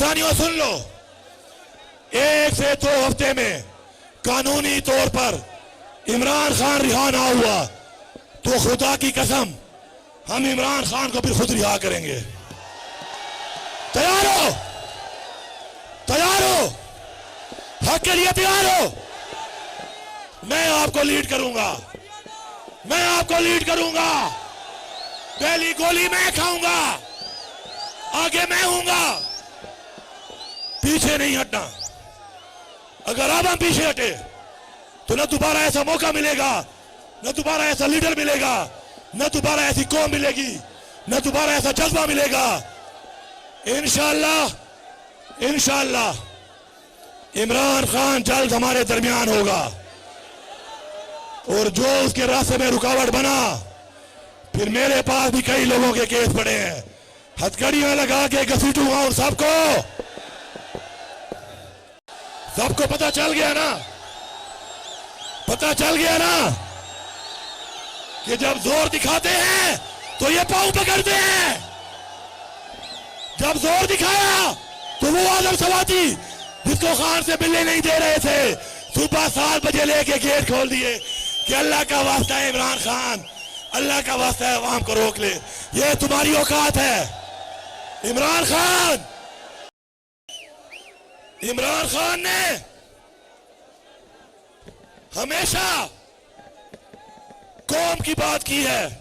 पाकिस्तानियों सुन लो, 1 से 2 हफ्ते में कानूनी तौर पर इमरान खान रिहा ना हुआ तो खुदा की कसम हम इमरान खान को भी खुद रिहा करेंगे। तैयार हो? तैयार हो? हक के लिए तैयार हो? मैं आपको लीड करूंगा, मैं आपको लीड करूंगा। पहली गोली मैं खाऊंगा, आगे मैं हूंगा, पीछे नहीं हटना। अगर अब हम पीछे हटे तो न दोबारा ऐसा मौका मिलेगा, न दोबारा ऐसा लीडर मिलेगा, न दोबारा ऐसी कौम मिलेगी, न दोबारा ऐसा जज्बा मिलेगा। इंशाअल्लाह इंशाअल्लाह इमरान खान जल्द हमारे दरमियान होगा। और जो उसके रास्ते में रुकावट बना, फिर मेरे पास भी कई लोगों के केस पड़े हैं, हथकड़ियां लगा के घसीटूंगा उन सबको पता चल गया ना, पता चल गया ना कि जब जोर दिखाते हैं तो ये पांव पकड़ते हैं। जब जोर दिखाया तो वो आदम सवाती जिसको खान से मिलने नहीं दे रहे थे, सुबह 7 बजे लेके गेट खोल दिए कि अल्लाह का वास्ता है इमरान खान, अल्लाह का वास्ता है अवाम को रोक ले, ये तुम्हारी औकात है। इमरान खान ने हमेशा कौम की बात की है।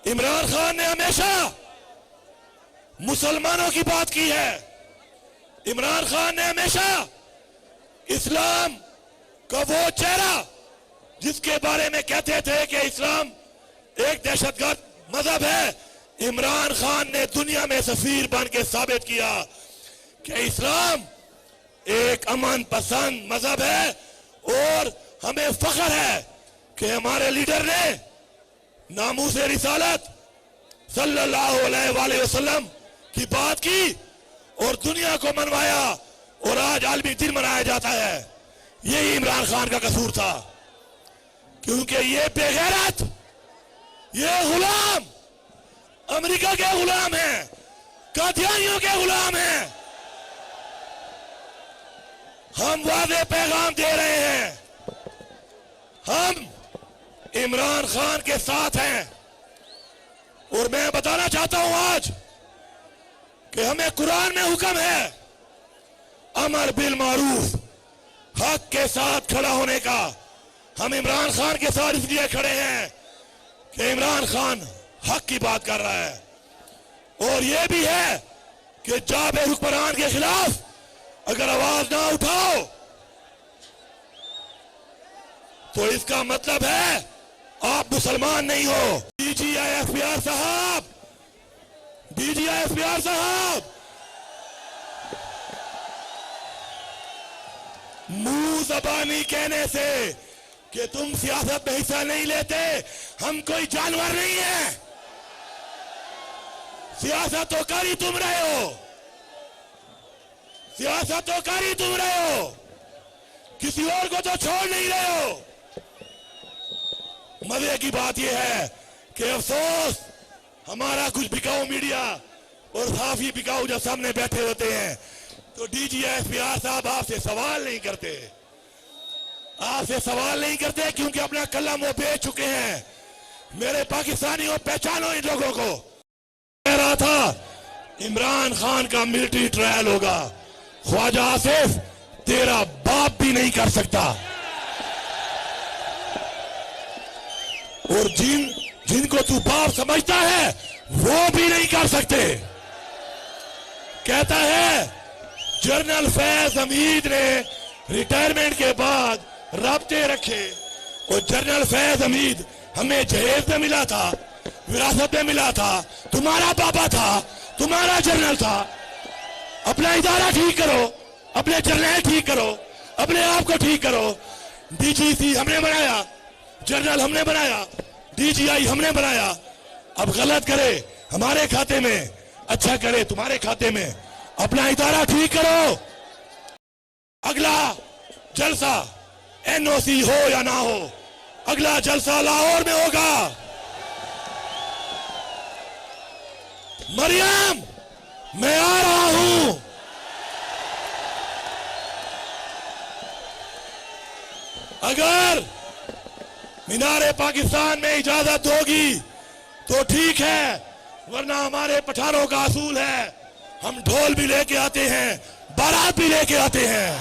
इमरान खान ने हमेशा मुसलमानों की बात की है। इमरान खान ने हमेशा इस्लाम का वो चेहरा जिसके बारे में कहते थे कि इस्लाम एक दहशतगर्द मजहब है, इमरान खान ने दुनिया में सफीर बन के साबित किया कि इस्लाम एक अमन पसंद मजहब है। और हमें फख्र है कि हमारे लीडर ने नामूसे रिसालत सल्लल्लाहु अलैहि वसल्लम की बात की और दुनिया को मनवाया, और आज आलमी दिन मनाया जाता है। यही इमरान खान का कसूर था, क्योंकि ये बेगैरत, ये गुलाम, अमेरिका के गुलाम हैं, कादियानियों के गुलाम हैं। हम वादे पैगाम दे रहे हैं, हम इमरान खान के साथ हैं। और मैं बताना चाहता हूं आज कि हमें कुरान में हुक्म है अमर बिल मारूफ, हक के साथ खड़ा होने का। हम इमरान खान के साथ इसलिए खड़े हैं कि इमरान खान हक की बात कर रहा है, और यह भी है कि जाबे हुक्मरान के खिलाफ अगर आवाज ना उठाओ तो इसका मतलब है आप मुसलमान नहीं हो। डीजीआई एफबीआर साहब, मुंह जबानी कहने से कि तुम सियासत में हिस्सा नहीं लेते, हम कोई जानवर नहीं है। सियासत तो कर ही तुम रहे हो, सियासत तो कर ही तुम रहे हो, किसी और को तो छोड़ नहीं रहे हो। मजे की बात यह है कि अफसोस हमारा कुछ बिकाऊ मीडिया और सहाफी बिकाऊ जब सामने बैठे होते हैं तो डीजीएफबीआर साहब आपसे सवाल नहीं करते, आपसे सवाल नहीं करते, क्योंकि अपना कलम वो बेच चुके हैं। मेरे पाकिस्तानियों, पहचानो इन लोगों को। कह रहा था इमरान खान का मिलिट्री ट्रायल होगा, ख्वाजा आसिफ तेरा बाप भी नहीं कर सकता, और जिनको तू बाप समझता है वो भी नहीं कर सकते। कहता है जनरल फैज हमीद ने रिटायरमेंट के बाद राब्ते रखे, और जनरल फैज हमीद हमें जहेज में मिला था, विरासत में मिला था, तुम्हारा पापा था, तुम्हारा जनरल था। अपना इदारा ठीक करो, अपने जर्नल ठीक करो, अपने आप को ठीक करो। डीजीसी हमने बनाया, जनरल हमने बनाया, डीजीआई हमने बनाया। अब गलत करे हमारे खाते में, अच्छा करे तुम्हारे खाते में। अपना इदारा ठीक करो। अगला जलसा एनओसी हो या ना हो, अगला जलसा लाहौर में होगा। मरियम मैं आ रहा हूं, अगर मीनारे पाकिस्तान में इजाजत होगी तो ठीक है, वरना हमारे पठानों का असूल है, हम ढोल भी लेके आते हैं, बारात भी लेके आते हैं।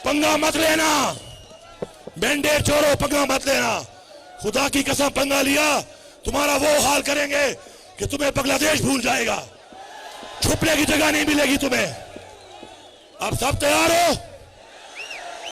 पंगा मत लेना, बैंडेड छोड़ो, पंगा मत लेना। खुदा की कसम पंगा लिया तुम्हारा वो हाल करेंगे कि तुम्हें बांग्लादेश भूल जाएगा, छुपने की जगह नहीं मिलेगी तुम्हें। अब सब तैयार हो?